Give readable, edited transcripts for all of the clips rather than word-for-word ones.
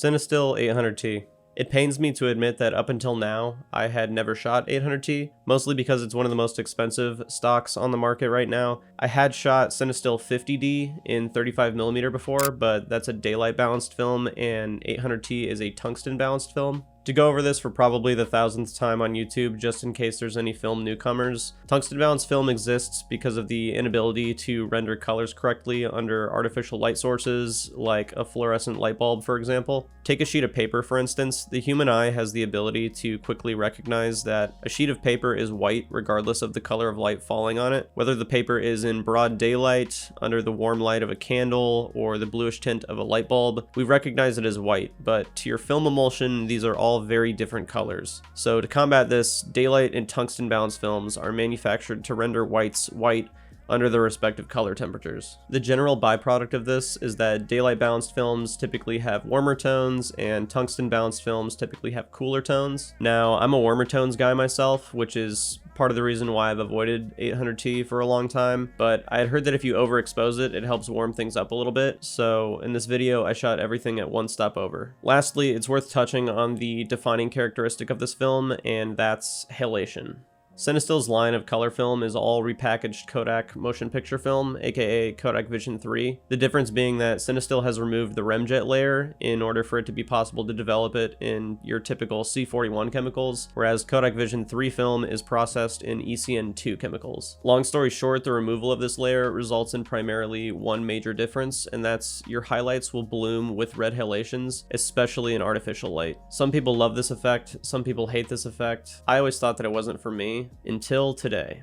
Cinestill 800T. It pains me to admit that up until now, I had never shot 800T, mostly because it's one of the most expensive stocks on the market right now. I had shot Cinestill 50D in 35mm before, but that's a daylight balanced film, and 800T is a tungsten balanced film. To go over this for probably the 1000th time on YouTube, just in case there's any film newcomers, tungsten balanced film exists because of the inability to render colors correctly under artificial light sources, like a fluorescent light bulb, for example. Take a sheet of paper, for instance. The human eye has the ability to quickly recognize that a sheet of paper is white regardless of the color of light falling on it. Whether the paper is in broad daylight, under the warm light of a candle, or the bluish tint of a light bulb, we recognize it as white, but to your film emulsion, these are all very different colors. So to combat this, daylight and tungsten balanced films are manufactured to render whites white under their respective color temperatures. The general byproduct of this is that daylight balanced films typically have warmer tones and tungsten balanced films typically have cooler tones. Now, I'm a warmer tones guy myself, which is part of the reason why I've avoided 800T for a long time, but I had heard that if you overexpose it, it helps warm things up a little bit, so in this video I shot everything at one step over. Lastly, it's worth touching on the defining characteristic of this film, and that's halation. Cinestill's line of color film is all repackaged Kodak motion picture film, aka Kodak Vision 3. The difference being that Cinestill has removed the remjet layer in order for it to be possible to develop it in your typical C41 chemicals, whereas Kodak Vision 3 film is processed in ECN2 chemicals. Long story short, the removal of this layer results in primarily one major difference, and that's your highlights will bloom with red halations, especially in artificial light. Some people love this effect, some people hate this effect. I always thought that it wasn't for me, until today.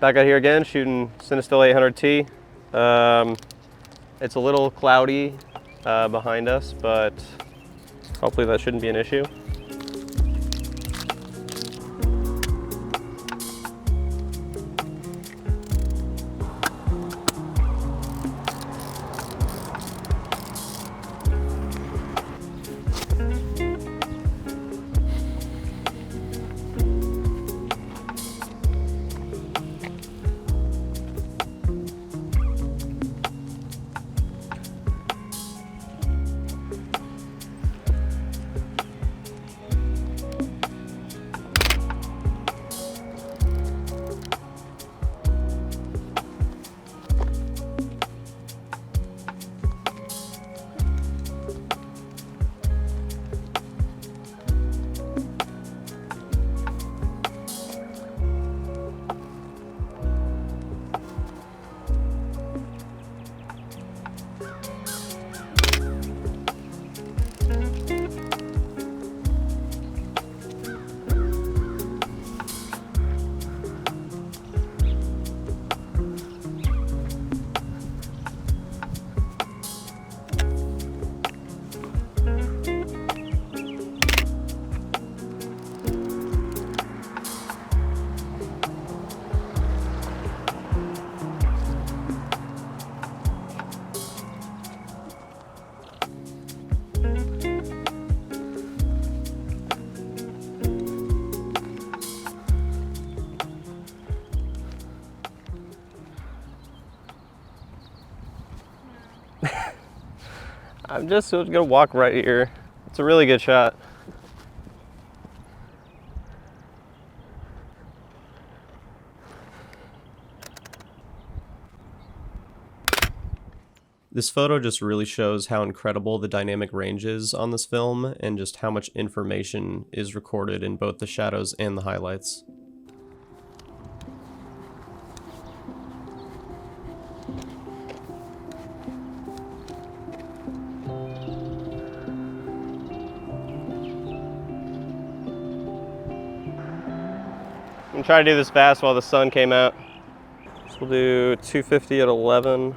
Back out here again, shooting Cinestill 800T. It's a little cloudy behind us, but hopefully that shouldn't be an issue. I'm just gonna walk right here. It's a really good shot. This photo just really shows how incredible the dynamic range is on this film and just how much information is recorded in both the shadows and the highlights. I'm gonna try to do this fast while the sun came out. So we'll do 250 at 11.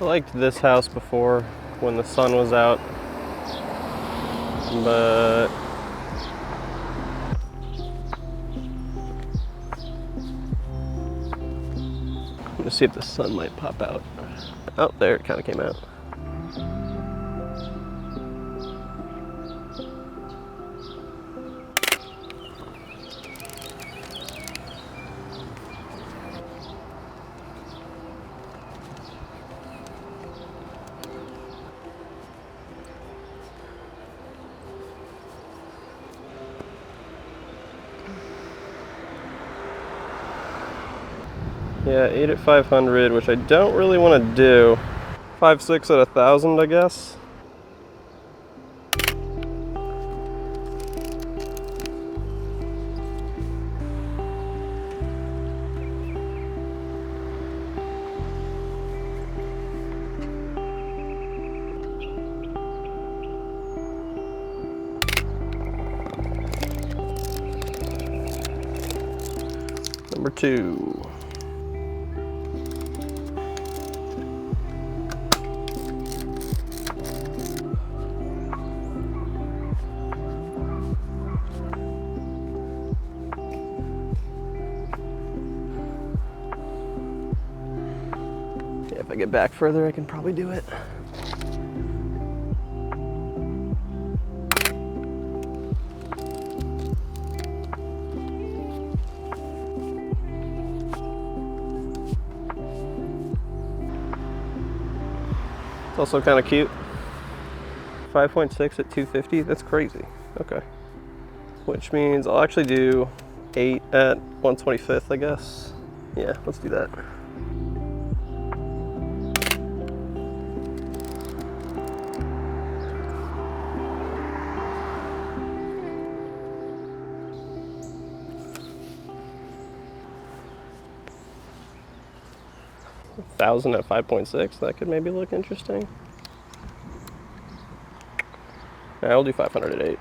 I liked this house before when the sun was out, but I'm gonna see if the sun might pop out. Oh, there it kind of came out. Yeah, 8 at 500, which I don't really want to do. 5.6 at 1,000, I guess. Number 2. If I get back further, I can probably do it. It's also kind of cute. 5.6 at 250, that's crazy. Okay. Which means I'll actually do 8 at 125th, I guess. Yeah, let's do that. $1,000 at 5.6, that could maybe look interesting. Yeah, I'll do 500 at 8.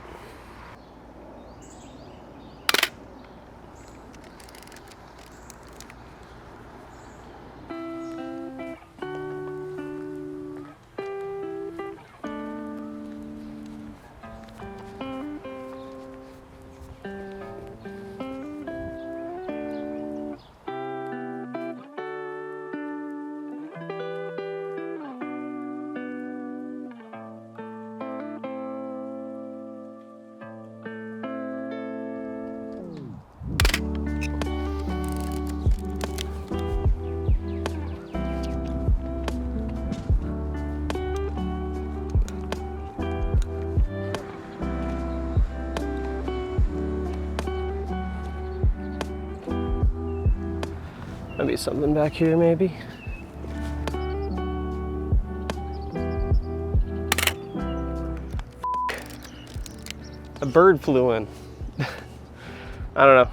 Maybe something back here, maybe. A bird flew in. I don't know.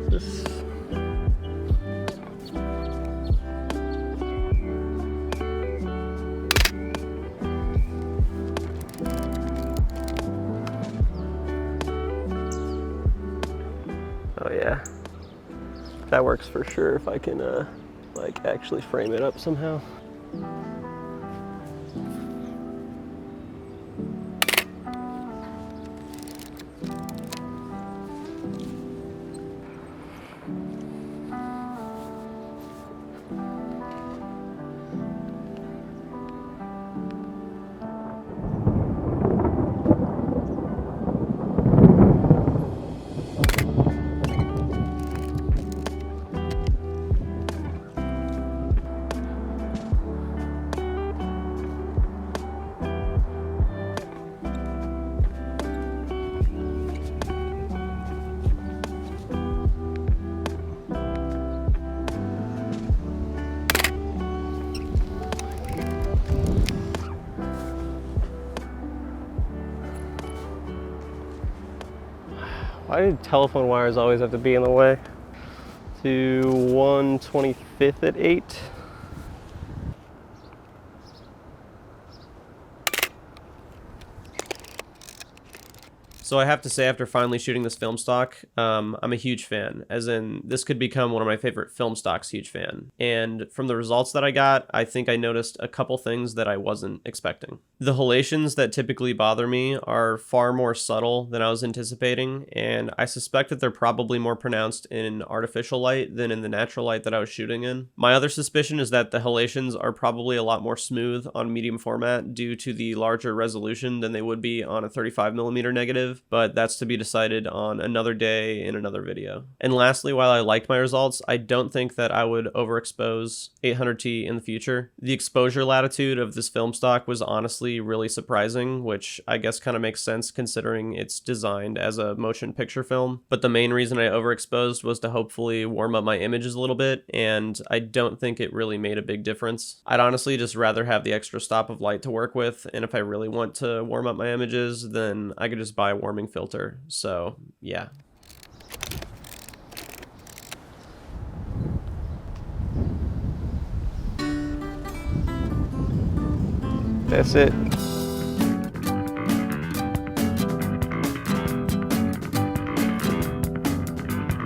This. Oh yeah, that works for sure if I can like actually frame it up somehow. Why do telephone wires always have to be in the way? To 125th at 8. So I have to say, after finally shooting this film stock, I'm a huge fan, as in this could become one of my favorite film stocks. Huge fan. And from the results that I got, I think I noticed a couple things that I wasn't expecting. The halations that typically bother me are far more subtle than I was anticipating, and I suspect that they're probably more pronounced in artificial light than in the natural light that I was shooting in. My other suspicion is that the halations are probably a lot more smooth on medium format due to the larger resolution than they would be on a 35mm negative, but that's to be decided on another day in another video. And lastly, while I liked my results, I don't think that I would overexpose 800T in the future. The exposure latitude of this film stock was honestly really surprising, which I guess kind of makes sense considering it's designed as a motion picture film. But the main reason I overexposed was to hopefully warm up my images a little bit, and I don't think it really made a big difference. I'd honestly just rather have the extra stop of light to work with, and if I really want to warm up my images, then I could just buy a warming filter. So yeah. That's it.